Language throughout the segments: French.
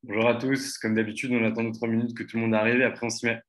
Bonjour à tous, comme d'habitude, on attend 2-3 minutes que tout le monde arrive et après on s'y met.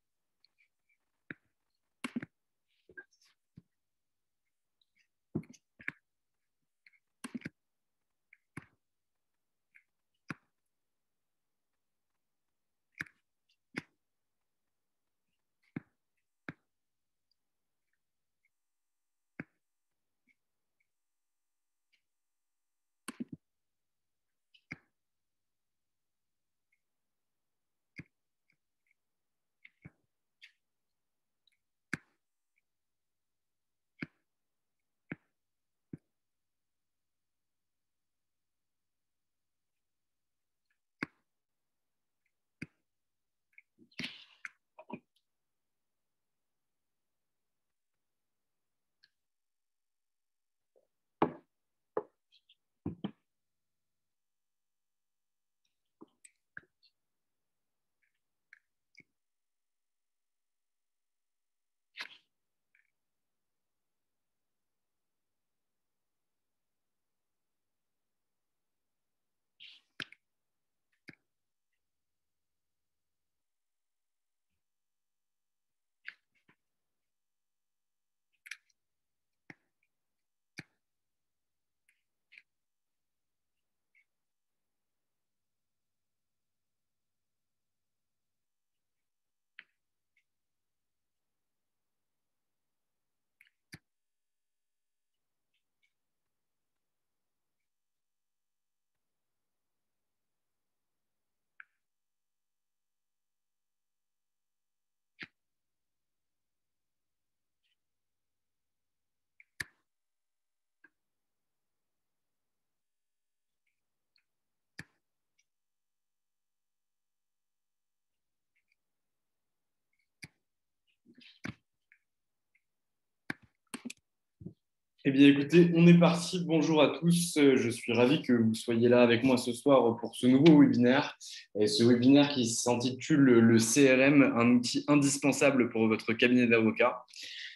Eh bien, écoutez, on est parti. Bonjour à tous. Je suis ravi que vous soyez là avec moi ce soir pour ce nouveau webinaire. Et ce webinaire qui s'intitule le CRM, un outil indispensable pour votre cabinet d'avocat.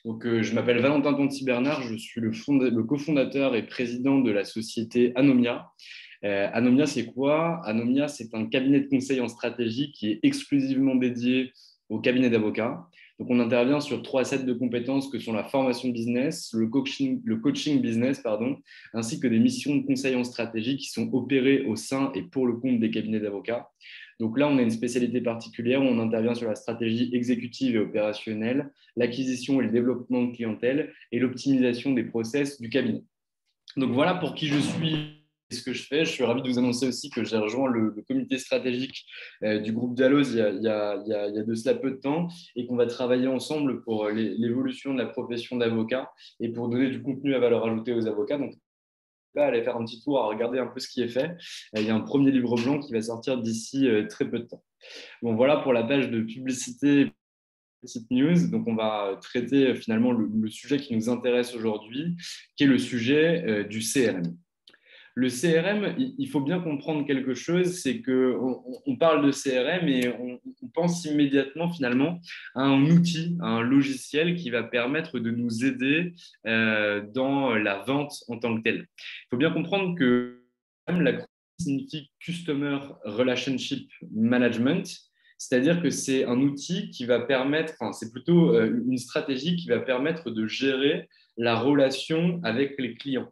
Donc, je m'appelle Valentin Tonti-Bernard. Je suis le cofondateur et président de la société Anomia. Anomia, c'est quoi? Anomia, c'est un cabinet de conseil en stratégie qui est exclusivement dédié au cabinet d'avocats. Donc, on intervient sur 3 sets de compétences que sont la formation business, le coaching business, pardon, ainsi que des missions de conseil en stratégie qui sont opérées au sein et pour le compte des cabinets d'avocats. Donc là, on a une spécialité particulière où on intervient sur la stratégie exécutive et opérationnelle, l'acquisition et le développement de clientèle et l'optimisation des process du cabinet. Donc voilà pour qui je suis et ce que je fais. Je suis ravi de vous annoncer aussi que j'ai rejoint le comité stratégique du groupe Dalloz il y a de cela peu de temps et qu'on va travailler ensemble pour l'évolution de la profession d'avocat et pour donner du contenu à valeur ajoutée aux avocats. Donc là, aller faire un petit tour à regarder un peu ce qui est fait. Il y a un premier livre blanc qui va sortir d'ici très peu de temps. Bon, voilà pour la page de publicité. Petite news, donc on va traiter finalement le sujet qui nous intéresse aujourd'hui, qui est le sujet du CRM. Le CRM, il faut bien comprendre quelque chose, c'est qu'on parle de CRM et on pense immédiatement finalement à un outil, à un logiciel qui va permettre de nous aider dans la vente en tant que telle. Il faut bien comprendre que l'acronyme signifie Customer Relationship Management, c'est-à-dire que c'est un outil qui va permettre, enfin c'est plutôt une stratégie qui va permettre de gérer la relation avec les clients.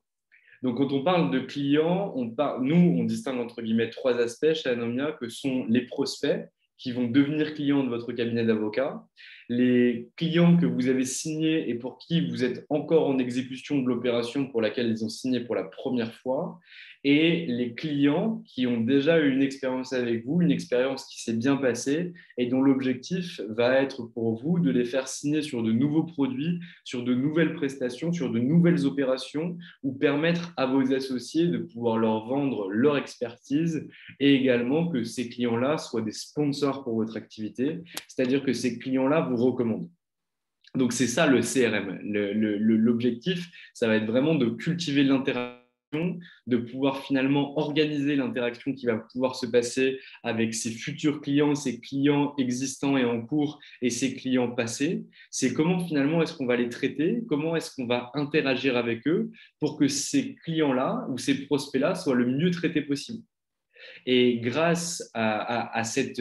Donc, quand on parle de clients, nous, on distingue entre guillemets 3 aspects chez Anomia, que sont les prospects qui vont devenir clients de votre cabinet d'avocat, les clients que vous avez signés et pour qui vous êtes encore en exécution de l'opération pour laquelle ils ont signé pour la première fois, et les clients qui ont déjà eu une expérience avec vous, une expérience qui s'est bien passée et dont l'objectif va être pour vous de les faire signer sur de nouveaux produits, sur de nouvelles prestations, sur de nouvelles opérations ou permettre à vos associés de pouvoir leur vendre leur expertise et également que ces clients-là soient des sponsors pour votre activité, c'est-à-dire que ces clients-là vous recommandent. Donc, c'est ça le CRM. L'objectif, ça va être vraiment de cultiver l'interaction, de pouvoir finalement organiser l'interaction qui va pouvoir se passer avec ses futurs clients, ses clients existants et en cours et ses clients passés. C'est comment finalement est-ce qu'on va les traiter, comment est-ce qu'on va interagir avec eux pour que ces clients-là ou ces prospects-là soient le mieux traités possible. Et grâce à cette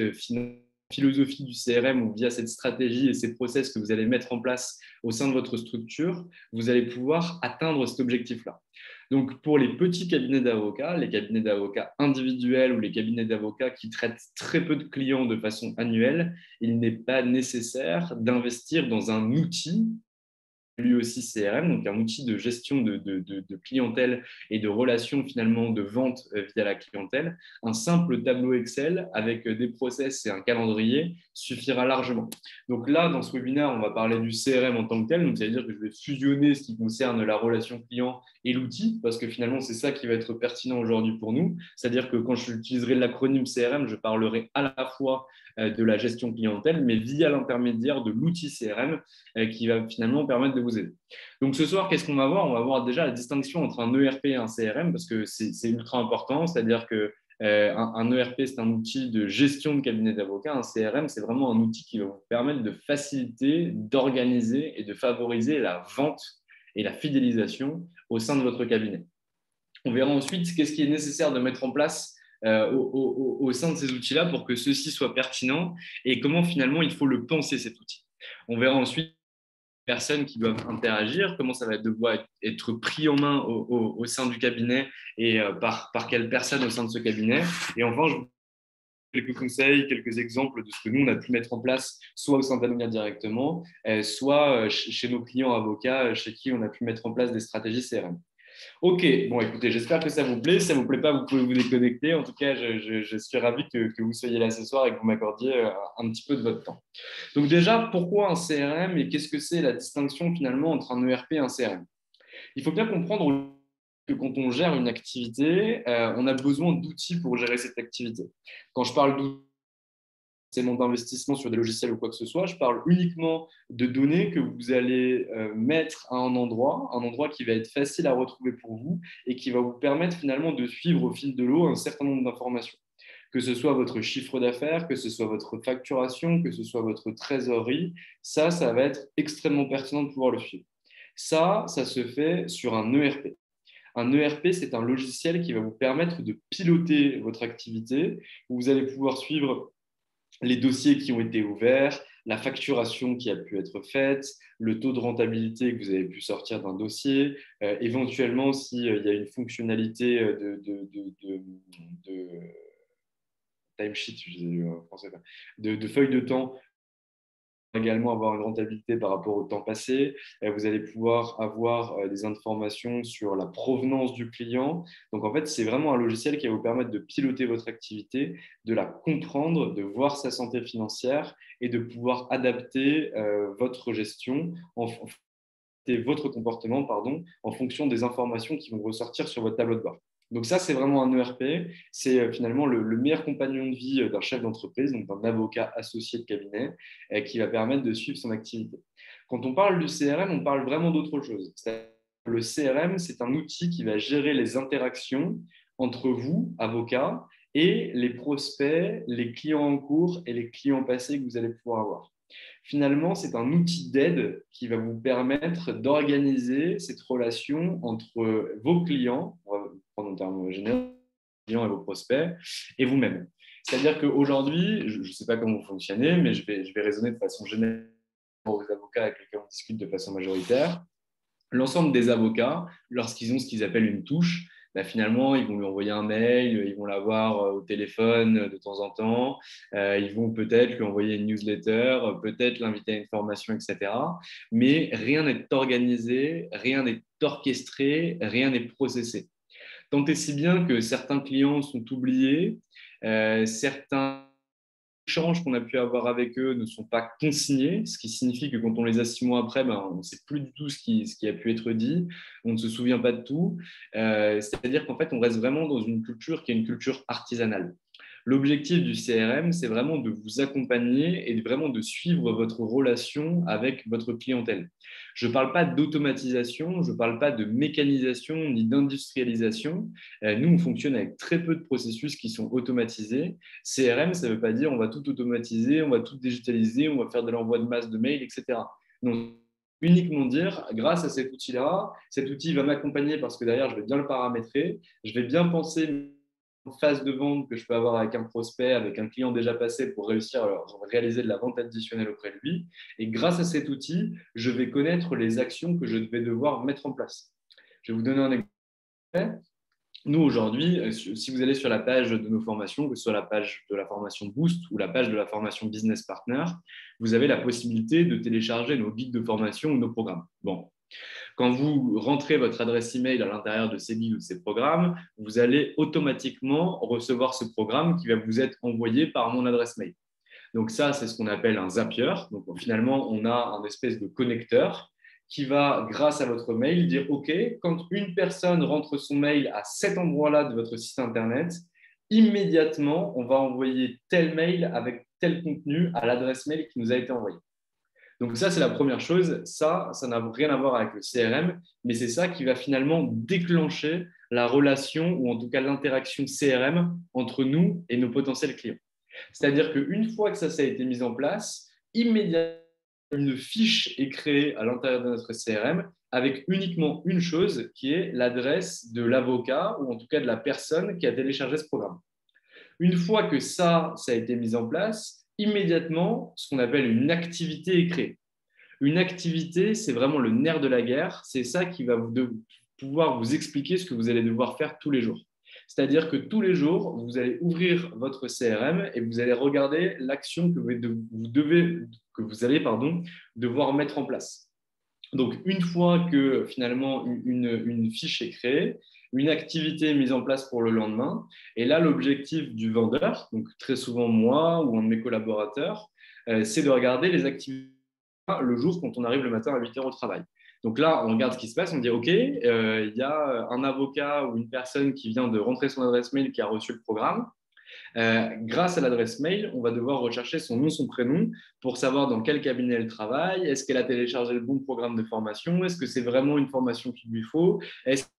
philosophie du CRM ou via cette stratégie et ces process que vous allez mettre en place au sein de votre structure, vous allez pouvoir atteindre cet objectif-là. Donc, pour les petits cabinets d'avocats, les cabinets d'avocats individuels ou les cabinets d'avocats qui traitent très peu de clients de façon annuelle, il n'est pas nécessaire d'investir dans un outil lui aussi CRM, donc un outil de gestion de clientèle et de relations finalement de vente via la clientèle. Un simple tableau Excel avec des process et un calendrier suffira largement. Donc là, dans ce webinaire, on va parler du CRM en tant que tel. Donc, ça veut dire que je vais fusionner ce qui concerne la relation client et l'outil, parce que finalement, c'est ça qui va être pertinent aujourd'hui pour nous. C'est-à-dire que quand j'utiliserai l'acronyme CRM, je parlerai à la fois de la gestion clientèle, mais via l'intermédiaire de l'outil CRM qui va finalement permettre de vous aider. Donc ce soir, qu'est-ce qu'on va voir? On va voir déjà la distinction entre un ERP et un CRM parce que c'est ultra important, c'est-à-dire que un ERP, c'est un outil de gestion de cabinet d'avocats. Un CRM, c'est vraiment un outil qui va vous permettre de faciliter, d'organiser et de favoriser la vente et la fidélisation au sein de votre cabinet. On verra ensuite qu'est-ce qui est nécessaire de mettre en place au sein de ces outils-là pour que ceux-ci soient pertinents et comment finalement il faut le penser cet outil. On verra ensuite personnes qui doivent interagir, comment ça va devoir être pris en main au sein du cabinet et par quelle personne au sein de ce cabinet. Et enfin, je vous donne quelques conseils, quelques exemples de ce que nous, on a pu mettre en place, soit au sein d'Anonia directement, soit chez nos clients avocats, chez qui on a pu mettre en place des stratégies CRM. Ok, bon écoutez, j'espère que ça vous plaît. Si ça ne vous plaît pas, vous pouvez vous déconnecter. En tout cas, je suis ravi que vous soyez là ce soir et que vous m'accordiez un petit peu de votre temps. Donc déjà, pourquoi un CRM et qu'est-ce que c'est la distinction finalement entre un ERP et un CRM? Il faut bien comprendre que quand on gère une activité, on a besoin d'outils pour gérer cette activité. Quand je parle d'outils, d'investissement sur des logiciels ou quoi que ce soit, je parle uniquement de données que vous allez mettre à un endroit qui va être facile à retrouver pour vous et qui va vous permettre finalement de suivre au fil de l'eau un certain nombre d'informations. Que ce soit votre chiffre d'affaires, que ce soit votre facturation, que ce soit votre trésorerie, ça va être extrêmement pertinent de pouvoir le suivre. Ça se fait sur un ERP. Un ERP, c'est un logiciel qui va vous permettre de piloter votre activité. Où vous allez pouvoir suivre les dossiers qui ont été ouverts, la facturation qui a pu être faite, le taux de rentabilité que vous avez pu sortir d'un dossier, éventuellement s'il y a une fonctionnalité de timesheet, je disais en français, de feuille de temps, également avoir une rentabilité par rapport au temps passé. Vous allez pouvoir avoir des informations sur la provenance du client. Donc, en fait, c'est vraiment un logiciel qui va vous permettre de piloter votre activité, de la comprendre, de voir sa santé financière et de pouvoir adapter votre gestion votre comportement en fonction des informations qui vont ressortir sur votre tableau de bord. Donc ça, c'est vraiment un ERP. C'est finalement le meilleur compagnon de vie d'un chef d'entreprise, donc d'un avocat associé de cabinet, qui va permettre de suivre son activité. Quand on parle du CRM, on parle vraiment d'autre chose. Le CRM, c'est un outil qui va gérer les interactions entre vous, avocat, et les prospects, les clients en cours et les clients passés que vous allez pouvoir avoir. Finalement, c'est un outil d'aide qui va vous permettre d'organiser cette relation entre vos clients, on va prendre un terme général, clients et vos prospects, et vous-même. C'est-à-dire qu'aujourd'hui, je ne sais pas comment vous fonctionnez, mais je vais raisonner de façon générale aux avocats avec lesquels on discute de façon majoritaire. L'ensemble des avocats, lorsqu'ils ont ce qu'ils appellent une touche, bah finalement, ils vont lui envoyer un mail, ils vont l'avoir au téléphone de temps en temps, ils vont peut-être lui envoyer une newsletter, peut-être l'inviter à une formation, etc. Mais rien n'est organisé, rien n'est orchestré, rien n'est processé. Tant et si bien que certains clients sont oubliés, certains échanges qu'on a pu avoir avec eux ne sont pas consignés, ce qui signifie que quand on les a 6 mois après, ben, on ne sait plus du tout ce qui a pu être dit, on ne se souvient pas de tout. C'est-à-dire qu'en fait, on reste vraiment dans une culture qui est une culture artisanale. L'objectif du CRM, c'est vraiment de vous accompagner et vraiment de suivre votre relation avec votre clientèle. Je ne parle pas d'automatisation, je ne parle pas de mécanisation ni d'industrialisation. Nous, on fonctionne avec très peu de processus qui sont automatisés. CRM, ça ne veut pas dire on va tout automatiser, on va tout digitaliser, on va faire de l'envoi de masse de mails, etc. Donc, uniquement dire, grâce à cet outil-là, cet outil va m'accompagner parce que derrière, je vais bien le paramétrer, je vais bien penser phase de vente que je peux avoir avec un prospect, avec un client déjà passé pour réussir à réaliser de la vente additionnelle auprès de lui. Et grâce à cet outil, je vais connaître les actions que je vais devoir mettre en place. Je vais vous donner un exemple. Nous, aujourd'hui, si vous allez sur la page de nos formations, que ce soit la page de la formation Boost ou la page de la formation Business Partner, vous avez la possibilité de télécharger nos guides de formation ou nos programmes. Bon, quand vous rentrez votre adresse email à l'intérieur de ces guides ou de ces programmes, vous allez automatiquement recevoir ce programme qui va vous être envoyé par mon adresse mail. Donc ça, c'est ce qu'on appelle un Zapier. Donc finalement, on a un espèce de connecteur qui va, grâce à votre mail, dire OK, quand une personne rentre son mail à cet endroit-là de votre site internet, immédiatement, on va envoyer tel mail avec tel contenu à l'adresse mail qui nous a été envoyée. Donc ça, c'est la première chose. Ça n'a rien à voir avec le CRM, mais c'est ça qui va finalement déclencher la relation ou en tout cas l'interaction CRM entre nous et nos potentiels clients. C'est-à-dire qu'une fois que ça a été mis en place, immédiatement, une fiche est créée à l'intérieur de notre CRM avec uniquement une chose qui est l'adresse de l'avocat ou en tout cas de la personne qui a téléchargé ce programme. Une fois que ça a été mis en place, immédiatement, ce qu'on appelle une activité est créée. Une activité, c'est vraiment le nerf de la guerre. C'est ça qui va pouvoir vous expliquer ce que vous allez devoir faire tous les jours. C'est-à-dire que tous les jours, vous allez ouvrir votre CRM et vous allez regarder l'action que vous allez devoir mettre en place. Donc, une fois que finalement une fiche est créée, une activité est mise en place pour le lendemain. Et là, l'objectif du vendeur, donc très souvent moi ou un de mes collaborateurs, c'est de regarder les activités le jour quand on arrive le matin à 8 heures au travail. Donc là, on regarde ce qui se passe, on dit OK, il y a un avocat ou une personne qui vient de rentrer son adresse mail qui a reçu le programme. Grâce à l'adresse mail, on va devoir rechercher son nom, son prénom pour savoir dans quel cabinet elle travaille, est-ce qu'elle a téléchargé le bon programme de formation, est-ce que c'est vraiment une formation qu'il lui faut, est-ce qu'il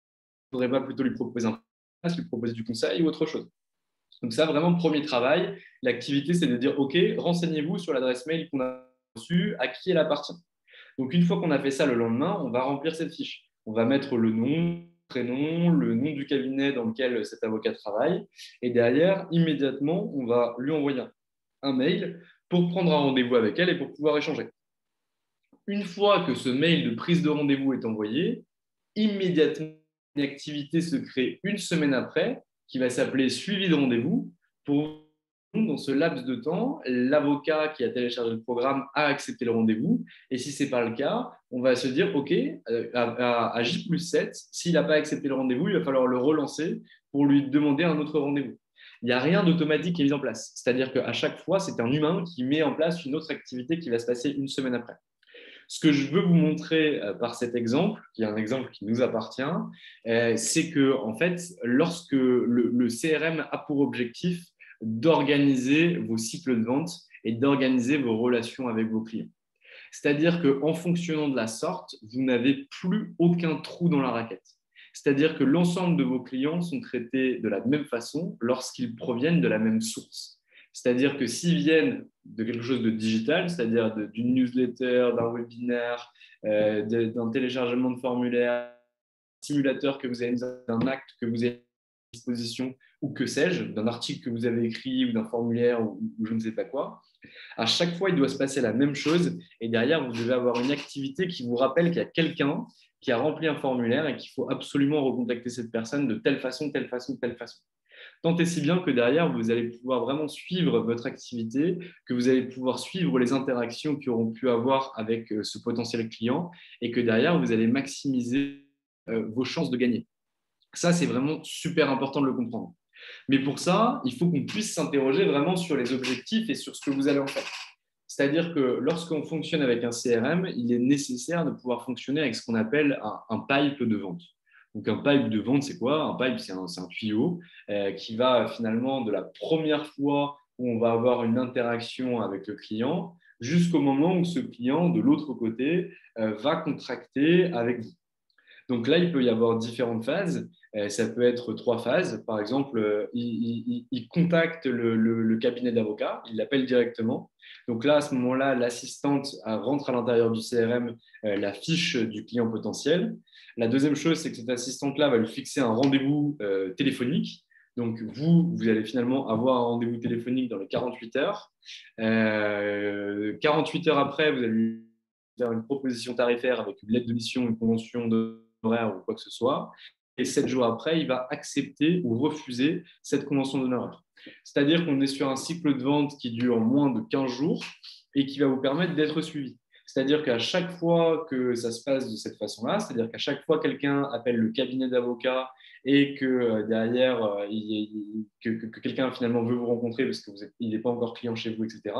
ne faudrait pas plutôt lui proposer lui proposer du conseil ou autre chose. Donc ça, vraiment, premier travail, l'activité, c'est de dire OK, renseignez-vous sur l'adresse mail qu'on a reçue, à qui elle appartient. Donc une fois qu'on a fait ça le lendemain, on va remplir cette fiche. On va mettre le nom, prénom, le nom du cabinet dans lequel cet avocat travaille. Et derrière, immédiatement, on va lui envoyer un mail pour prendre un rendez-vous avec elle et pour pouvoir échanger. Une fois que ce mail de prise de rendez-vous est envoyé, immédiatement, une activité se crée une semaine après qui va s'appeler suivi de rendez-vous pour dans ce laps de temps, l'avocat qui a téléchargé le programme a accepté le rendez-vous. Et si ce n'est pas le cas, on va se dire, OK, à J+7, s'il n'a pas accepté le rendez-vous, il va falloir le relancer pour lui demander un autre rendez-vous. Il n'y a rien d'automatique qui est mis en place. C'est-à-dire qu'à chaque fois, c'est un humain qui met en place une autre activité qui va se passer une semaine après. Ce que je veux vous montrer par cet exemple, qui est un exemple qui nous appartient, c'est que en fait, lorsque le CRM a pour objectif d'organiser vos cycles de vente et d'organiser vos relations avec vos clients. C'est-à-dire qu'en fonctionnant de la sorte, vous n'avez plus aucun trou dans la raquette. C'est-à-dire que l'ensemble de vos clients sont traités de la même façon lorsqu'ils proviennent de la même source. C'est-à-dire que s'ils viennent de quelque chose de digital, c'est-à-dire d'une newsletter, d'un webinaire, d'un téléchargement de formulaire, simulateur que vous avez, d'un acte que vous avez à disposition ou que sais-je, d'un article que vous avez écrit ou d'un formulaire ou je ne sais pas quoi, à chaque fois, il doit se passer la même chose et derrière, vous devez avoir une activité qui vous rappelle qu'il y a quelqu'un qui a rempli un formulaire et qu'il faut absolument recontacter cette personne de telle façon, telle façon, telle façon. Tant et si bien que derrière, vous allez pouvoir vraiment suivre votre activité, que vous allez pouvoir suivre les interactions qui auront pu avoir avec ce potentiel client et que derrière, vous allez maximiser vos chances de gagner. Ça, c'est vraiment super important de le comprendre. Mais pour ça, il faut qu'on puisse s'interroger vraiment sur les objectifs et sur ce que vous allez en faire. C'est-à-dire que lorsqu'on fonctionne avec un CRM, il est nécessaire de pouvoir fonctionner avec ce qu'on appelle un pipe de vente. Donc, un pipe de vente, c'est quoi? Un pipe, c'est un tuyau qui va finalement de la première fois où on va avoir une interaction avec le client jusqu'au moment où ce client, de l'autre côté, va contracter avec vous. Donc là, il peut y avoir différentes phases. Ça peut être 3 phases. Par exemple, il contacte le cabinet d'avocat, il l'appelle directement. Donc là, à ce moment-là, l'assistante rentre à l'intérieur du CRM la fiche du client potentiel. La deuxième chose, c'est que cette assistante-là va lui fixer un rendez-vous téléphonique. Donc, vous allez finalement avoir un rendez-vous téléphonique dans les 48 heures. 48 heures après, vous allez lui faire une proposition tarifaire avec une lettre de mission, une convention d'honoraires ou quoi que ce soit. Et 7 jours après, il va accepter ou refuser cette convention d'honoraires. C'est-à-dire qu'on est sur un cycle de vente qui dure moins de 15 jours et qui va vous permettre d'être suivi. C'est-à-dire qu'à chaque fois que ça se passe de cette façon-là, c'est-à-dire qu'à chaque fois quelqu'un appelle le cabinet d'avocats et que derrière, que quelqu'un finalement veut vous rencontrer parce qu'il n'est pas encore client chez vous, etc.,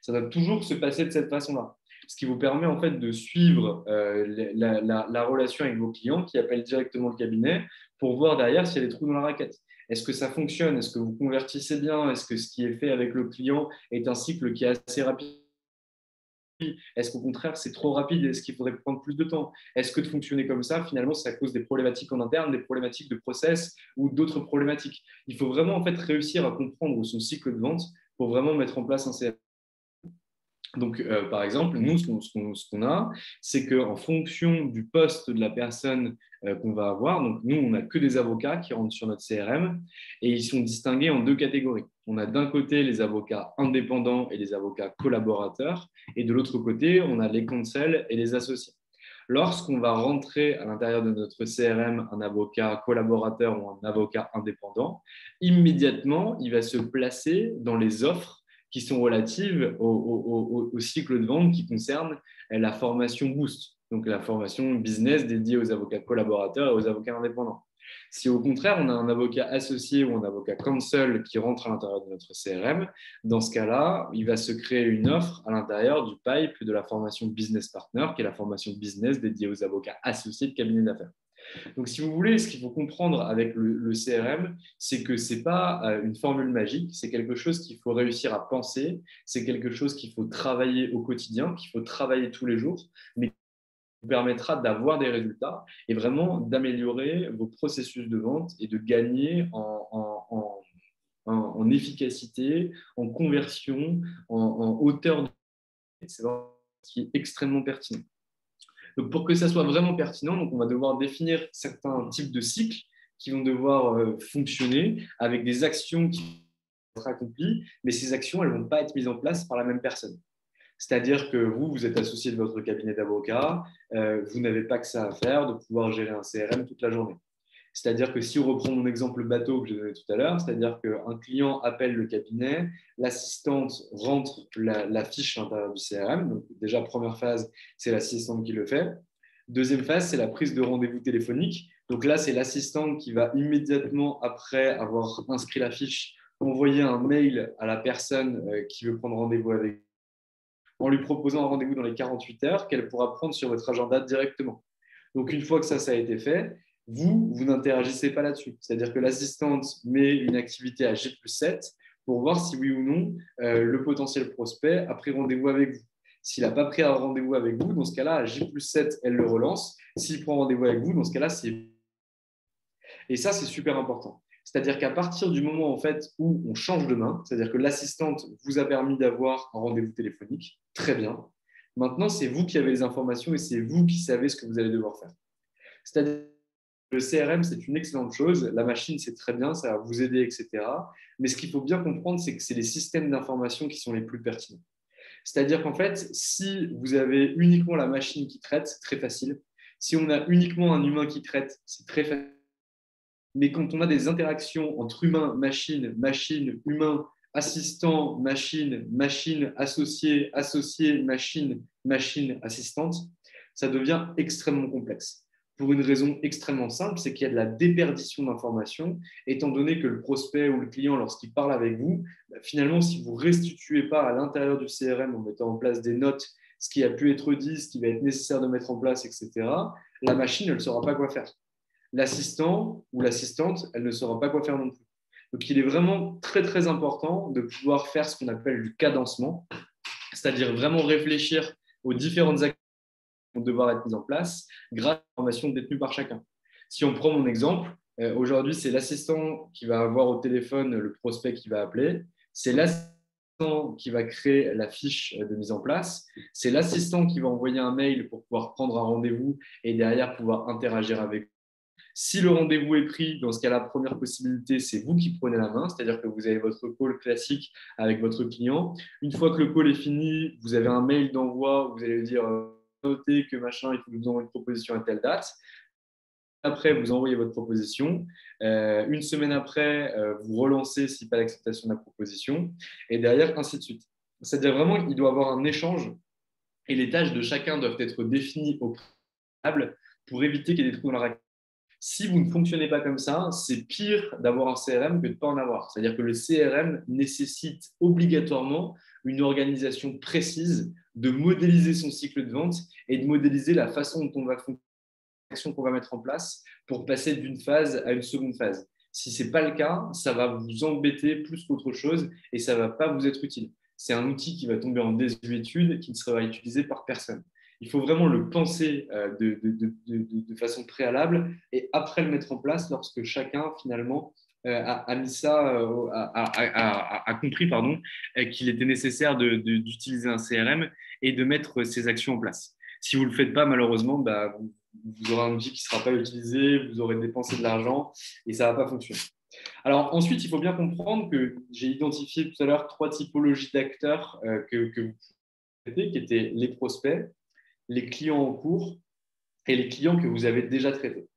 ça va toujours se passer de cette façon-là. Ce qui vous permet en fait de suivre la relation avec vos clients qui appellent directement le cabinet pour voir derrière s'il y a des trous dans la raquette. Est-ce que ça fonctionne? Est-ce que vous convertissez bien? Est-ce que ce qui est fait avec le client est un cycle qui est assez rapide? Est-ce qu'au contraire, c'est trop rapide? Est-ce qu'il faudrait prendre plus de temps? Est-ce que de fonctionner comme ça, finalement, ça cause des problématiques en interne, des problématiques de process ou d'autres problématiques? Il faut vraiment en fait réussir à comprendre son cycle de vente pour vraiment mettre en place un CRM. Donc, par exemple, nous, ce qu'on a, c'est qu'en fonction du poste de la personne qu'on va avoir, donc nous, on n'a que des avocats qui rentrent sur notre CRM et ils sont distingués en deux catégories. On a d'un côté les avocats indépendants et les avocats collaborateurs, et de l'autre côté, on a les counsels et les associés. Lorsqu'on va rentrer à l'intérieur de notre CRM un avocat collaborateur ou un avocat indépendant, immédiatement, il va se placer dans les offres qui sont relatives au cycle de vente qui concerne la formation Boost, donc la formation business dédiée aux avocats collaborateurs et aux avocats indépendants. Si au contraire, on a un avocat associé ou un avocat counsel qui rentre à l'intérieur de notre CRM, dans ce cas-là, il va se créer une offre à l'intérieur du pipe de la formation Business Partner, qui est la formation business dédiée aux avocats associés de cabinet d'affaires. Donc, si vous voulez, ce qu'il faut comprendre avec le CRM, c'est que ce n'est pas une formule magique, c'est quelque chose qu'il faut réussir à penser, c'est quelque chose qu'il faut travailler au quotidien, qu'il faut travailler tous les jours, mais qui vous permettra d'avoir des résultats et vraiment d'améliorer vos processus de vente et de gagner en efficacité, en conversion, en hauteur de... C'est ce qui est extrêmement pertinent. Donc, pour que ça soit vraiment pertinent, donc on va devoir définir certains types de cycles qui vont devoir fonctionner avec des actions qui vont être accomplies, mais ces actions, elles ne vont pas être mises en place par la même personne. C'est-à-dire que vous êtes associé de votre cabinet d'avocat, vous n'avez pas que ça à faire de pouvoir gérer un CRM toute la journée. C'est-à-dire que si on reprend mon exemple bateau que j'ai donné tout à l'heure, c'est-à-dire qu'un client appelle le cabinet, l'assistante rentre la fiche à l'intérieur du CRM. Donc déjà, première phase, c'est l'assistante qui le fait. Deuxième phase, c'est la prise de rendez-vous téléphonique. Donc là, c'est l'assistante qui va immédiatement, après avoir inscrit la fiche, envoyer un mail à la personne qui veut prendre rendez-vous avec vous en lui proposant un rendez-vous dans les 48 heures qu'elle pourra prendre sur votre agenda directement. Donc, une fois que ça a été fait, vous n'interagissez pas là-dessus. C'est-à-dire que l'assistante met une activité à J+7 pour voir si oui ou non le potentiel prospect a pris rendez-vous avec vous. S'il n'a pas pris un rendez-vous avec vous, dans ce cas-là, à J+7, elle le relance. S'il prend rendez-vous avec vous, dans ce cas-là, c'est... Et ça, c'est super important. C'est-à-dire qu'à partir du moment en fait, où on change de main, c'est-à-dire que l'assistante vous a permis d'avoir un rendez-vous téléphonique, très bien. Maintenant, c'est vous qui avez les informations et c'est vous qui savez ce que vous allez devoir faire. C'est-à-dire que le CRM, c'est une excellente chose. La machine, c'est très bien, ça va vous aider, etc. Mais ce qu'il faut bien comprendre, c'est que c'est les systèmes d'information qui sont les plus pertinents. C'est-à-dire qu'en fait, si vous avez uniquement la machine qui traite, c'est très facile. Si on a uniquement un humain qui traite, c'est très facile. Mais quand on a des interactions entre humain, machine, machine, humain, assistant, machine, machine, associé, associé, machine, machine, assistante, ça devient extrêmement complexe. Pour une raison extrêmement simple, c'est qu'il y a de la déperdition d'informations, étant donné que le prospect ou le client, lorsqu'il parle avec vous, finalement, si vous ne restituez pas à l'intérieur du CRM en mettant en place des notes, ce qui a pu être dit, ce qui va être nécessaire de mettre en place, etc., la machine, elle ne saura pas quoi faire. L'assistant ou l'assistante, elle ne saura pas quoi faire non plus. Donc, il est vraiment très, très important de pouvoir faire ce qu'on appelle du cadencement, c'est-à-dire vraiment réfléchir aux différentes actions qui vont devoir être mises en place grâce à l'information détenue par chacun. Si on prend mon exemple, aujourd'hui, c'est l'assistant qui va avoir au téléphone le prospect qui va appeler, c'est l'assistant qui va créer la fiche de mise en place, c'est l'assistant qui va envoyer un mail pour pouvoir prendre un rendez-vous et derrière pouvoir interagir avec vous. Si le rendez-vous est pris, dans ce cas, la première possibilité, c'est vous qui prenez la main, c'est-à-dire que vous avez votre call classique avec votre client. Une fois que le call est fini, vous avez un mail d'envoi où vous allez lui dire notez que machin, il faut que je vous envoie une proposition à telle date. Après, vous envoyez votre proposition. Une semaine après, vous relancez s'il n'y a pas d'acceptation de la proposition. Et derrière, ainsi de suite. C'est-à-dire vraiment qu'il doit y avoir un échange et les tâches de chacun doivent être définies au préalable pour éviter qu'il y ait des trous dans la raquette. Si vous ne fonctionnez pas comme ça, c'est pire d'avoir un CRM que de ne pas en avoir. C'est-à-dire que le CRM nécessite obligatoirement une organisation précise de modéliser son cycle de vente et de modéliser la façon dont on va fonctionner, l'action qu'on va mettre en place pour passer d'une phase à une seconde phase. Si ce n'est pas le cas, ça va vous embêter plus qu'autre chose et ça ne va pas vous être utile. C'est un outil qui va tomber en désuétude, qui ne sera utilisé par personne. Il faut vraiment le penser de façon préalable et après le mettre en place lorsque chacun finalement a mis ça, a compris qu'il était nécessaire d'utiliser un CRM et de mettre ses actions en place. Si vous ne le faites pas, malheureusement, vous aurez un outil qui ne sera pas utilisé, vous aurez dépensé de l'argent et ça ne va pas fonctionner. Alors ensuite, il faut bien comprendre que j'ai identifié tout à l'heure 3 typologies d'acteurs que vous pouvez traiter, qui étaient les prospects, les clients en cours et les clients que vous avez déjà traités.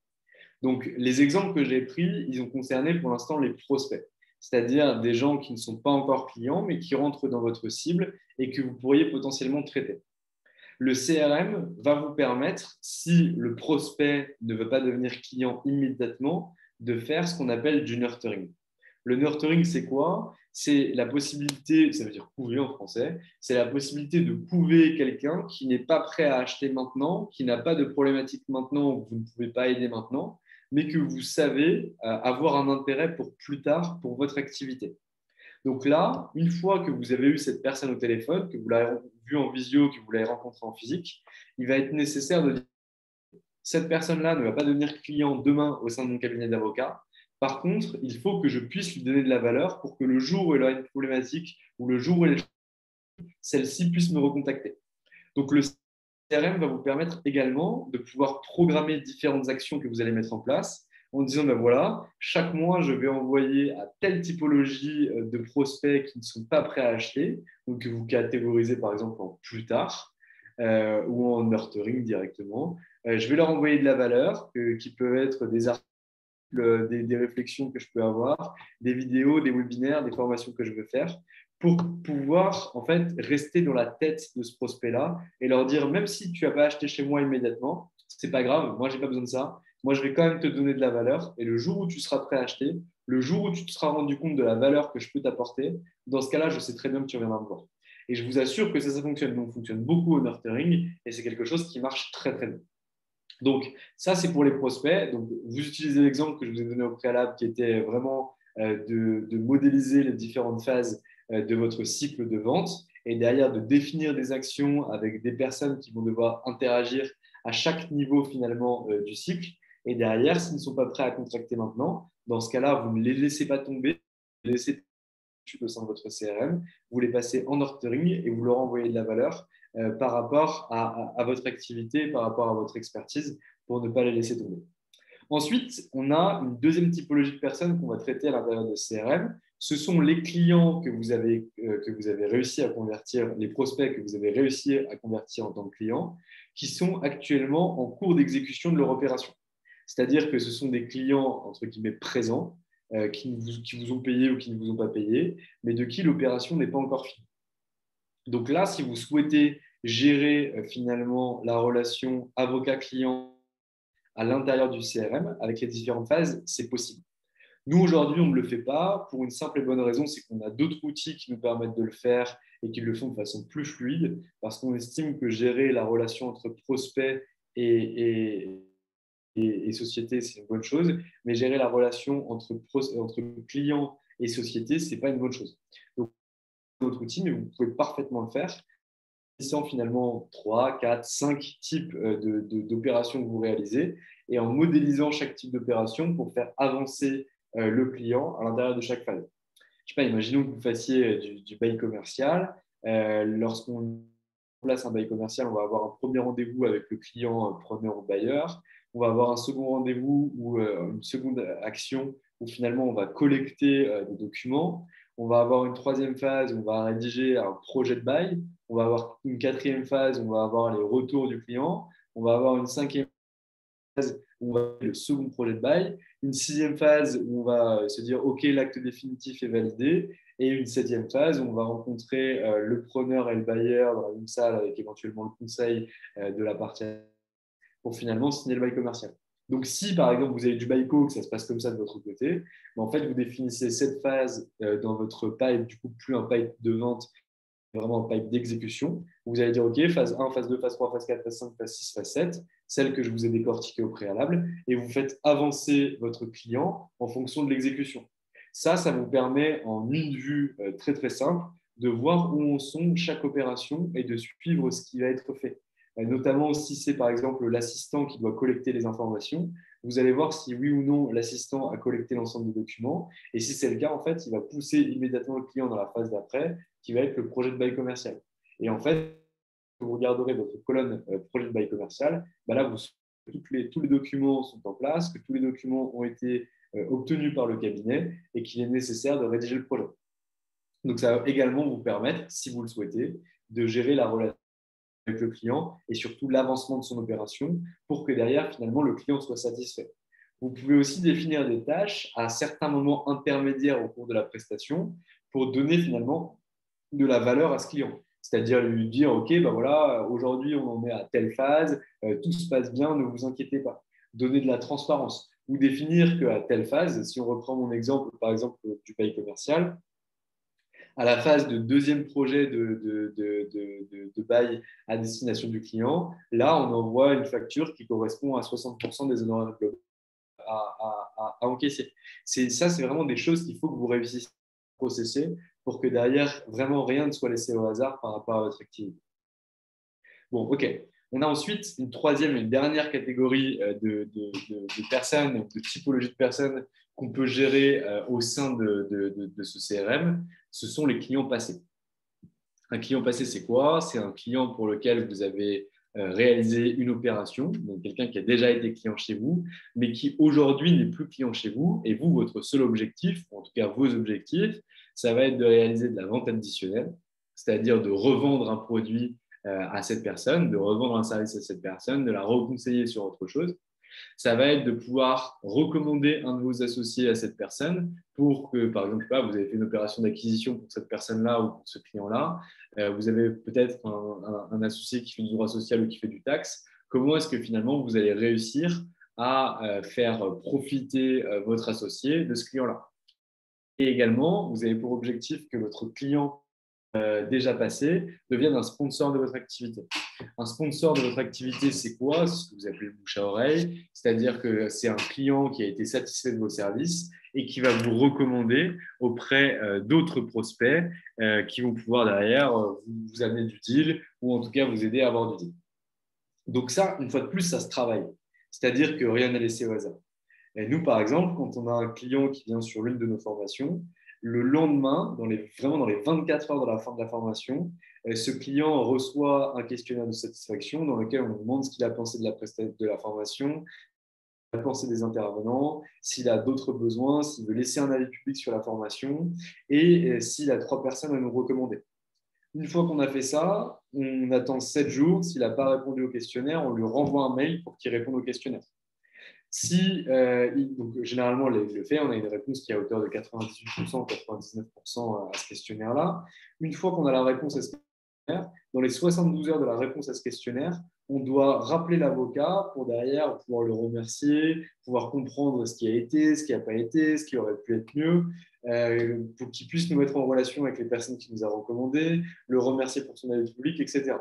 Donc, les exemples que j'ai pris, ils ont concerné pour l'instant les prospects, c'est-à-dire des gens qui ne sont pas encore clients, mais qui rentrent dans votre cible et que vous pourriez potentiellement traiter. Le CRM va vous permettre, si le prospect ne veut pas devenir client immédiatement, de faire ce qu'on appelle du nurturing. Le nurturing, c'est quoi? C'est la possibilité, ça veut dire couver en français, c'est la possibilité de couver quelqu'un qui n'est pas prêt à acheter maintenant, qui n'a pas de problématique maintenant ou que vous ne pouvez pas aider maintenant, mais que vous savez avoir un intérêt pour plus tard pour votre activité. Donc là, une fois que vous avez eu cette personne au téléphone, que vous l'avez vue en visio, que vous l'avez rencontrée en physique, il va être nécessaire de dire cette personne-là ne va pas devenir client demain au sein de mon cabinet d'avocat. Par contre, il faut que je puisse lui donner de la valeur pour que le jour où elle aura une problématique ou le jour où celle-ci puisse me recontacter. Donc le CRM va vous permettre également de pouvoir programmer différentes actions que vous allez mettre en place en disant, ben voilà, chaque mois, je vais envoyer à telle typologie de prospects qui ne sont pas prêts à acheter, donc que vous catégorisez par exemple en plus tard ou en nurturing directement. Je vais leur envoyer de la valeur qui peut être des articles, des réflexions que je peux avoir, des vidéos, des webinaires, des formations que je veux faire pour pouvoir en fait rester dans la tête de ce prospect-là et leur dire même si tu n'as pas acheté chez moi immédiatement, c'est pas grave, moi j'ai pas besoin de ça, moi je vais quand même te donner de la valeur et le jour où tu seras prêt à acheter, le jour où tu te seras rendu compte de la valeur que je peux t'apporter, dans ce cas-là, je sais très bien que tu reviendras me voir. Et je vous assure que ça fonctionne. Donc, fonctionne beaucoup au nurturing et c'est quelque chose qui marche très très bien. Donc, ça, c'est pour les prospects. Donc, vous utilisez l'exemple que je vous ai donné au préalable qui était vraiment de modéliser les différentes phases de votre cycle de vente et derrière de définir des actions avec des personnes qui vont devoir interagir à chaque niveau finalement du cycle. Et derrière, s'ils ne sont pas prêts à contracter maintenant, dans ce cas-là, vous ne les laissez pas tomber, vous les laissez au sein de votre CRM, vous les passez en nurturing et vous leur envoyez de la valeur par rapport à votre activité, par rapport à votre expertise, pour ne pas les laisser tomber. Ensuite, on a une deuxième typologie de personnes qu'on va traiter à l'intérieur de CRM. Ce sont les clients que vous avez réussi à convertir, les prospects que vous avez réussi à convertir en tant que clients, qui sont actuellement en cours d'exécution de leur opération. C'est-à-dire que ce sont des clients, entre guillemets, présents, qui vous ont payé ou qui ne vous ont pas payé, mais de qui l'opération n'est pas encore finie. Donc là, si vous souhaitez gérer finalement la relation avocat-client à l'intérieur du CRM avec les différentes phases, c'est possible. Nous, aujourd'hui, on ne le fait pas pour une simple et bonne raison, c'est qu'on a d'autres outils qui nous permettent de le faire et qui le font de façon plus fluide parce qu'on estime que gérer la relation entre prospect et société, c'est une bonne chose, mais gérer la relation entre client et société, ce n'est pas une bonne chose. Donc, d'autres outils, mais vous pouvez parfaitement le faire en finalement 3, 4, 5 types d'opérations que vous réalisez et en modélisant chaque type d'opération pour faire avancer le client à l'intérieur de chaque phase. Je sais pas, imaginons que vous fassiez du bail commercial. Lorsqu'on place un bail commercial, on va avoir un premier rendez-vous avec le client preneur ou bailleur. On va avoir un second rendez-vous ou une seconde action où finalement on va collecter des documents. On va avoir une troisième phase où on va rédiger un projet de bail. On va avoir une quatrième phase où on va avoir les retours du client. On va avoir une cinquième phase où on va faire le second projet de bail, une sixième phase où on va se dire OK, l'acte définitif est validé, et une septième phase où on va rencontrer le preneur et le bailleur dans la même salle avec éventuellement le conseil de la partie pour finalement signer le bail commercial. Donc, si par exemple vous avez du bail-co, que ça se passe comme ça de votre côté, en fait, vous définissez cette phase dans votre pipe, du coup, plus un pipe de vente, vraiment un pipe d'exécution. Vous allez dire, OK, phase 1, phase 2, phase 3, phase 4, phase 5, phase 6, phase 7, celle que je vous ai décortiquée au préalable, et vous faites avancer votre client en fonction de l'exécution. Ça vous permet en une vue très très simple de voir où en sont chaque opération et de suivre ce qui va être fait. Notamment si c'est par exemple l'assistant qui doit collecter les informations, vous allez voir si oui ou non l'assistant a collecté l'ensemble des documents. Et si c'est le cas, en fait, il va pousser immédiatement le client dans la phase d'après, qui va être le projet de bail commercial. Et en fait, vous regarderez votre colonne projet de bail commercial, bah là, tous les documents sont en place, que tous les documents ont été obtenus par le cabinet et qu'il est nécessaire de rédiger le projet. Donc, ça va également vous permettre, si vous le souhaitez, de gérer la relation avec le client et surtout l'avancement de son opération pour que derrière, finalement, le client soit satisfait. Vous pouvez aussi définir des tâches à certains moments intermédiaires au cours de la prestation pour donner finalement de la valeur à ce client. C'est-à-dire lui dire, OK, ben voilà, aujourd'hui, on en est à telle phase, tout se passe bien, ne vous inquiétez pas. Donner de la transparence ou définir qu'à telle phase, si on reprend mon exemple, par exemple, du bail commercial, à la phase de deuxième projet de bail à destination du client, là, on envoie une facture qui correspond à 60% des honoraires globaux à encaisser. Ça, c'est vraiment des choses qu'il faut que vous réussissiez à processer pour que derrière, vraiment rien ne soit laissé au hasard par rapport à votre activité. Bon, OK. On a ensuite une troisième et une dernière catégorie de personnes, de typologie de personnes qu'on peut gérer au sein de ce CRM. Ce sont les clients passés. Un client passé, c'est quoi? C'est un client pour lequel vous avez réalisé une opération, donc quelqu'un qui a déjà été client chez vous, mais qui aujourd'hui n'est plus client chez vous. Et vous, votre seul objectif, ou en tout cas vos objectifs, ça va être de réaliser de la vente additionnelle, c'est-à-dire de revendre un produit à cette personne, de revendre un service à cette personne, de la reconseiller sur autre chose. Ça va être de pouvoir recommander un de vos associés à cette personne pour que, par exemple, vous avez fait une opération d'acquisition pour cette personne-là ou pour ce client-là. Vous avez peut-être un associé qui fait du droit social ou qui fait du taxe. Comment est-ce que finalement vous allez réussir à faire profiter votre associé de ce client-là? Et également, vous avez pour objectif que votre client déjà passé devienne un sponsor de votre activité. Un sponsor de votre activité, c'est quoi? C'est ce que vous appelez le bouche à oreille, c'est-à-dire que c'est un client qui a été satisfait de vos services et qui va vous recommander auprès d'autres prospects qui vont pouvoir derrière vous amener du deal ou en tout cas vous aider à avoir du deal. Donc ça, une fois de plus, ça se travaille. C'est-à-dire que rien n'est laissé au hasard. Et nous, par exemple, quand on a un client qui vient sur l'une de nos formations, le lendemain, vraiment dans les 24 heures de la fin de la formation, ce client reçoit un questionnaire de satisfaction dans lequel on lui demande ce qu'il a pensé de la formation, ce qu'il a pensé des intervenants, s'il a d'autres besoins, s'il veut laisser un avis public sur la formation et s'il a 3 personnes à nous recommander. Une fois qu'on a fait ça, on attend 7 jours. S'il n'a pas répondu au questionnaire, on lui renvoie un mail pour qu'il réponde au questionnaire. Si, donc, généralement, il le fait, on a une réponse qui est à hauteur de 98%, 99% à ce questionnaire-là. Une fois qu'on a la réponse à ce questionnaire, dans les 72 heures de la réponse à ce questionnaire, on doit rappeler l'avocat pour derrière pouvoir le remercier, pouvoir comprendre ce qui a été, ce qui n'a pas été, ce qui aurait pu être mieux, pour qu'il puisse nous mettre en relation avec les personnes qui nous a recommandées, le remercier pour son avis public, etc.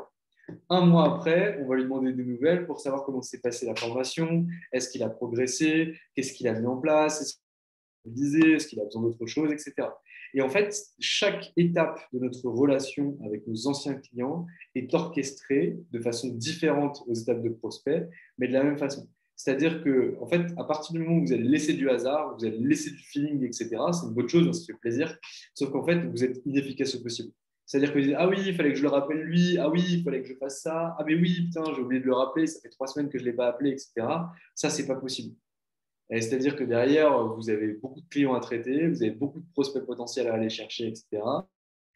Un mois après, on va lui demander des nouvelles pour savoir comment s'est passée la formation, est-ce qu'il a progressé, qu'est-ce qu'il a mis en place, est-ce qu'il a visé, est-ce qu'il a besoin d'autre chose, etc. Et en fait, chaque étape de notre relation avec nos anciens clients est orchestrée de façon différente aux étapes de prospect, mais de la même façon. C'est-à-dire que, en fait, à partir du moment où vous allez laisser du hasard, vous allez laisser du feeling, etc., c'est une bonne chose, ça fait plaisir, sauf qu'en fait, vous êtes inefficace au possible. C'est-à-dire que je disais, ah oui, il fallait que je le rappelle lui, ah oui, il fallait que je fasse ça, ah mais oui, putain, j'ai oublié de le rappeler, ça fait 3 semaines que je ne l'ai pas appelé, etc. Ça, c'est pas possible. C'est-à-dire que derrière, vous avez beaucoup de clients à traiter, vous avez beaucoup de prospects potentiels à aller chercher, etc.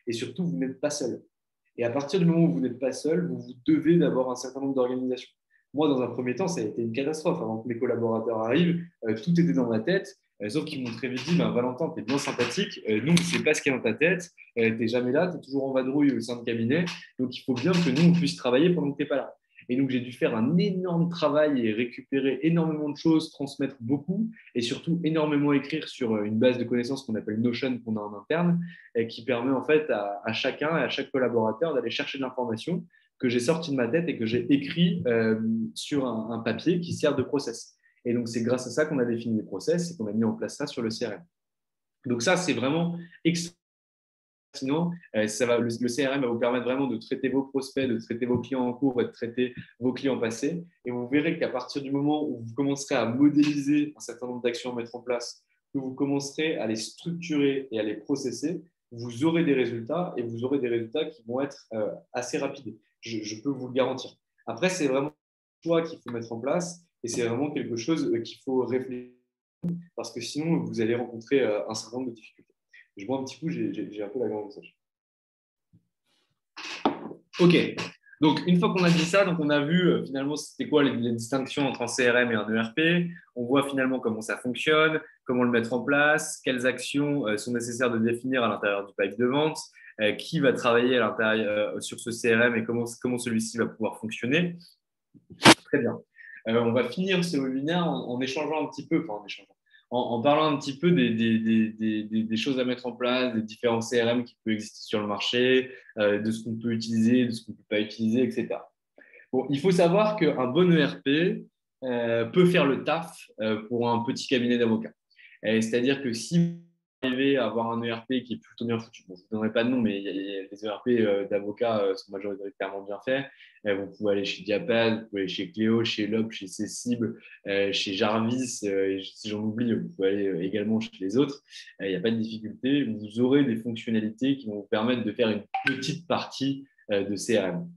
Et surtout, vous n'êtes pas seul. Et à partir du moment où vous n'êtes pas seul, vous vous devez d'avoir un certain nombre d'organisations. Moi, dans un premier temps, ça a été une catastrophe. Avant que mes collaborateurs arrivent, tout était dans ma tête. Sauf qu'ils m'ont très vite dit, ben, Valentin, tu es bien sympathique. Nous, on ne sait pas ce qu'il y a dans ta tête. Tu n'es jamais là, tu es toujours en vadrouille au sein de cabinet. Donc, il faut bien que nous, on puisse travailler pendant que tu n'es pas là. Et donc, j'ai dû faire un énorme travail et récupérer énormément de choses, transmettre beaucoup et surtout énormément écrire sur une base de connaissances qu'on appelle Notion qu'on a en interne et qui permet en fait à chacun et à chaque collaborateur d'aller chercher de l'information que j'ai sorti de ma tête et que j'ai écrit sur un papier qui sert de process. Et donc, c'est grâce à ça qu'on a défini les process et qu'on a mis en place ça sur le CRM. Donc ça, c'est vraiment extrêmement pertinent. Le CRM va vous permettre vraiment de traiter vos prospects, de traiter vos clients en cours et de traiter vos clients passés. Et vous verrez qu'à partir du moment où vous commencerez à modéliser un certain nombre d'actions à mettre en place, que vous commencerez à les structurer et à les processer, vous aurez des résultats et vous aurez des résultats qui vont être assez rapides. Je peux vous le garantir. Après, c'est vraiment un choix qu'il faut mettre en place et c'est vraiment quelque chose qu'il faut réfléchir parce que sinon, vous allez rencontrer un certain nombre de difficultés. Je bois un petit coup, j'ai un peu la grande message. Ok, donc une fois qu'on a dit ça, donc on a vu finalement c'était quoi les distinctions entre un CRM et un ERP. On voit finalement comment ça fonctionne, comment le mettre en place, quelles actions sont nécessaires de définir à l'intérieur du pipe de vente, qui va travailler à l'intérieur sur ce CRM et comment celui-ci va pouvoir fonctionner. Très bien. On va finir ce webinaire en échangeant un petit peu, enfin en parlant un petit peu des choses à mettre en place, des différents CRM qui peuvent exister sur le marché, de ce qu'on peut utiliser, de ce qu'on ne peut pas utiliser, etc. Bon, il faut savoir qu'un bon ERP peut faire le taf pour un petit cabinet d'avocats. C'est-à-dire que si vous arrivez à avoir un ERP qui est plutôt bien foutu, bon, je ne vous donnerai pas de nom, mais les ERP d'avocats sont majoritairement bien faits. Vous pouvez aller chez Diapad, vous pouvez aller chez Cléo, chez Lob, chez Cessible, chez Jarvis. Et si j'en oublie, vous pouvez aller également chez les autres. Il n'y a pas de difficulté. Vous aurez des fonctionnalités qui vont vous permettre de faire une petite partie de CRM.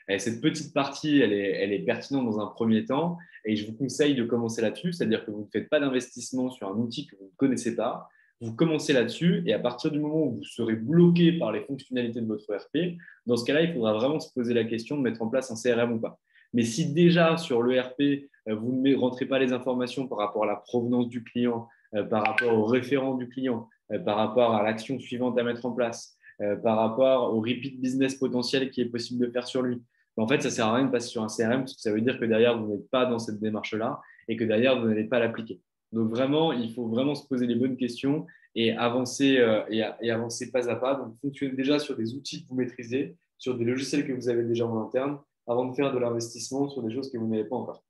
Et cette petite partie, elle est pertinente dans un premier temps et je vous conseille de commencer là-dessus, c'est-à-dire que vous ne faites pas d'investissement sur un outil que vous ne connaissez pas, vous commencez là-dessus et à partir du moment où vous serez bloqué par les fonctionnalités de votre ERP, dans ce cas-là, il faudra vraiment se poser la question de mettre en place un CRM ou pas. Mais si déjà sur l'ERP, vous ne rentrez pas les informations par rapport à la provenance du client, par rapport au référent du client, par rapport à l'action suivante à mettre en place, par rapport au repeat business potentiel qui est possible de faire sur lui, en fait, ça ne sert à rien de passer sur un CRM parce que ça veut dire que derrière, vous n'êtes pas dans cette démarche-là et que derrière, vous n'allez pas l'appliquer. Donc vraiment, il faut vraiment se poser les bonnes questions et avancer, et avancer pas à pas. Donc, fonctionnez déjà sur des outils que vous maîtrisez, sur des logiciels que vous avez déjà en interne, avant de faire de l'investissement sur des choses que vous n'avez pas encore.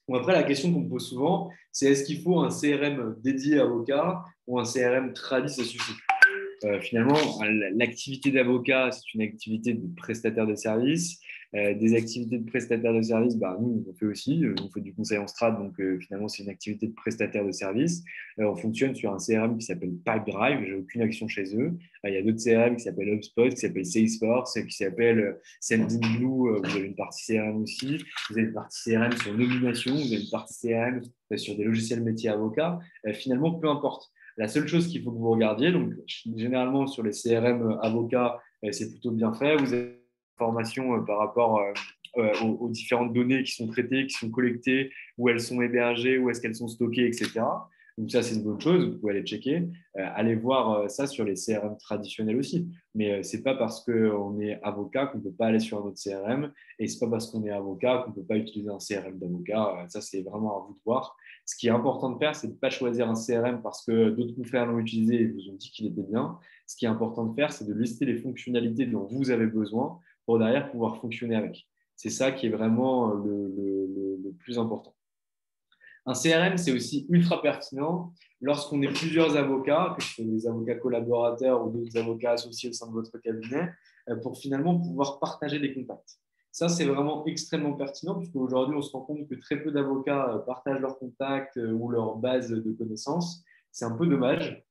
Bon, après, la question qu'on me pose souvent, c'est est-ce qu'il faut un CRM dédié avocat ou un CRM tradi, ça suffit? Finalement, l'activité d'avocat, c'est une activité de prestataire de services. Des activités de prestataire de services, bah, nous, on fait aussi. On fait du conseil en strat, donc finalement, c'est une activité de prestataire de services. On fonctionne sur un CRM qui s'appelle Pipedrive. J'ai aucune action chez eux. Il y a d'autres CRM qui s'appellent HubSpot, qui s'appellent Salesforce, qui s'appellent Sendinblue. Vous avez une partie CRM aussi. Vous avez une partie CRM sur nomination. Vous avez une partie CRM sur des logiciels métiers avocats. Finalement, peu importe. La seule chose qu'il faut que vous regardiez, donc généralement sur les CRM avocats, c'est plutôt bien fait. Vous avez des informations par rapport aux différentes données qui sont traitées, qui sont collectées, où elles sont hébergées, où est-ce qu'elles sont stockées, etc. Donc ça, c'est une bonne chose, vous pouvez aller checker. Allez voir ça sur les CRM traditionnels aussi. Mais ce n'est pas parce qu'on est avocat qu'on ne peut pas aller sur un autre CRM et ce n'est pas parce qu'on est avocat qu'on ne peut pas utiliser un CRM d'avocat. Ça, c'est vraiment à vous de voir. Ce qui est important de faire, c'est de ne pas choisir un CRM parce que d'autres confrères l'ont utilisé et vous ont dit qu'il était bien. Ce qui est important de faire, c'est de lister les fonctionnalités dont vous avez besoin pour derrière pouvoir fonctionner avec. C'est ça qui est vraiment le plus important. Un CRM, c'est aussi ultra pertinent lorsqu'on est plusieurs avocats, que ce soit des avocats collaborateurs ou d'autres avocats associés au sein de votre cabinet, pour finalement pouvoir partager des contacts. Ça, c'est vraiment extrêmement pertinent puisque aujourd'hui, on se rend compte que très peu d'avocats partagent leurs contacts ou leur base de connaissances. C'est un peu dommage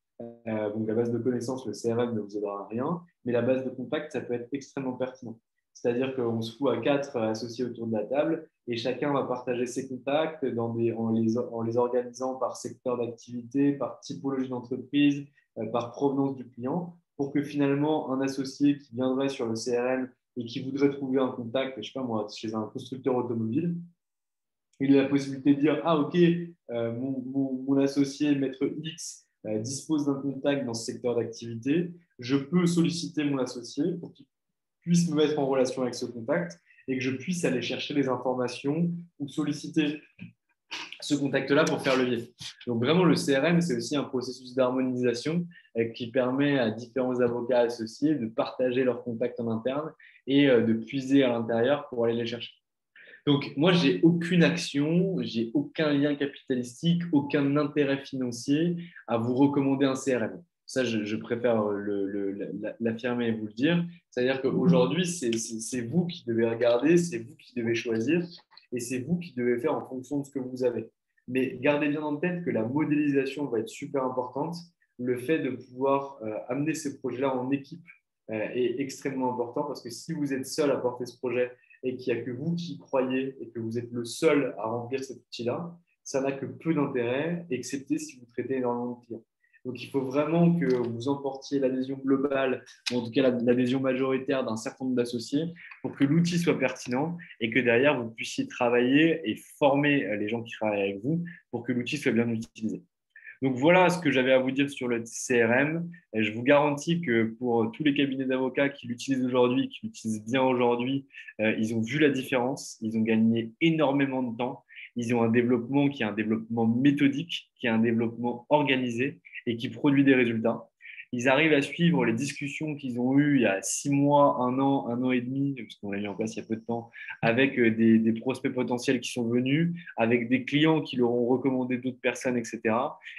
Donc, la base de connaissances, le CRM ne vous aidera à rien, mais la base de contact, ça peut être extrêmement pertinent. C'est-à-dire qu'on se fout à 4 associés autour de la table et chacun va partager ses contacts en les organisant par secteur d'activité, par typologie d'entreprise, par provenance du client, pour que finalement, un associé qui viendrait sur le CRM et qui voudrait trouver un contact, je ne sais pas moi, chez un constructeur automobile, il a la possibilité de dire, ah ok, mon associé maître X dispose d'un contact dans ce secteur d'activité, je peux solliciter mon associé pour qu'il puisse me mettre en relation avec ce contact et que je puisse aller chercher des informations ou solliciter ce contact-là pour faire levier. Donc vraiment, le CRM, c'est aussi un processus d'harmonisation qui permet à différents avocats associés de partager leurs contacts en interne et de puiser à l'intérieur pour aller les chercher. Donc, moi, j'ai aucune action, j'ai aucun lien capitalistique, aucun intérêt financier à vous recommander un CRM. Ça, je préfère l'affirmer et vous le dire. C'est-à-dire qu'aujourd'hui, c'est vous qui devez regarder, c'est vous qui devez choisir et c'est vous qui devez faire en fonction de ce que vous avez. Mais gardez bien en tête que la modélisation va être super importante. Le fait de pouvoir amener ces projets-là en équipe est extrêmement important parce que si vous êtes seul à porter ce projet et qu'il n'y a que vous qui y croyez et que vous êtes le seul à remplir cet outil-là, ça n'a que peu d'intérêt, excepté si vous traitez énormément de clients. Donc, il faut vraiment que vous emportiez l'adhésion globale, ou en tout cas l'adhésion majoritaire d'un certain nombre d'associés pour que l'outil soit pertinent et que derrière, vous puissiez travailler et former les gens qui travaillent avec vous pour que l'outil soit bien utilisé. Donc voilà ce que j'avais à vous dire sur le CRM. Et je vous garantis que pour tous les cabinets d'avocats qui l'utilisent aujourd'hui, qui l'utilisent bien aujourd'hui, ils ont vu la différence, ils ont gagné énormément de temps, ils ont un développement qui est un développement méthodique, qui est un développement organisé et qui produit des résultats. Ils arrivent à suivre les discussions qu'ils ont eues il y a 6 mois, un an et demi, parce qu'on l'a mis en place il y a peu de temps, avec des prospects potentiels qui sont venus, avec des clients qui leur ont recommandé d'autres personnes, etc.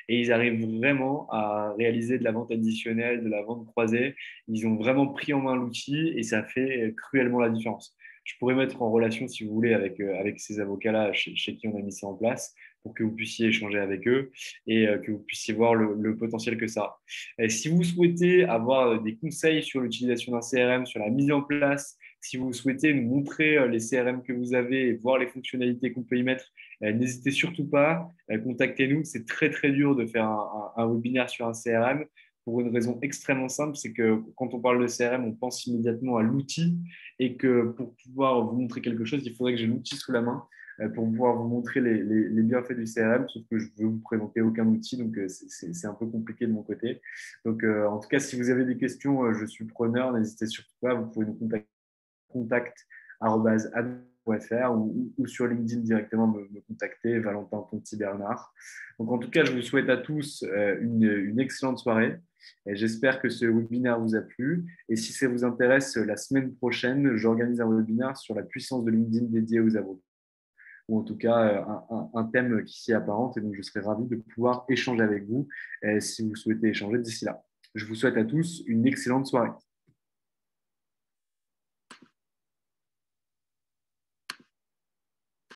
Et ils arrivent vraiment à réaliser de la vente additionnelle, de la vente croisée. Ils ont vraiment pris en main l'outil et ça fait cruellement la différence. Je pourrais mettre en relation, si vous voulez, avec ces avocats-là chez qui on a mis ça en place pour que vous puissiez échanger avec eux et que vous puissiez voir le potentiel que ça a. Et si vous souhaitez avoir des conseils sur l'utilisation d'un CRM, sur la mise en place, si vous souhaitez nous montrer les CRM que vous avez et voir les fonctionnalités qu'on peut y mettre, n'hésitez surtout pas, contactez-nous. C'est très, très dur de faire un webinaire sur un CRM pour une raison extrêmement simple, c'est que quand on parle de CRM, on pense immédiatement à l'outil et que pour pouvoir vous montrer quelque chose, il faudrait que j'ai l'outil sous la main pour pouvoir vous montrer les bienfaits du CRM, sauf que je ne veux vous présenter aucun outil, donc c'est un peu compliqué de mon côté. Donc, en tout cas, si vous avez des questions, je suis preneur, n'hésitez surtout pas, vous pouvez nous contacter contact@ad.fr ou sur LinkedIn directement me contacter, Valentin Ponty Bernard. Donc, en tout cas, je vous souhaite à tous une excellente soirée. J'espère que ce webinaire vous a plu. Et si ça vous intéresse, la semaine prochaine, j'organise un webinaire sur la puissance de LinkedIn dédié aux avocats, ou en tout cas un thème qui s'y apparente. Et donc, je serai ravi de pouvoir échanger avec vous si vous souhaitez échanger d'ici là. Je vous souhaite à tous une excellente soirée.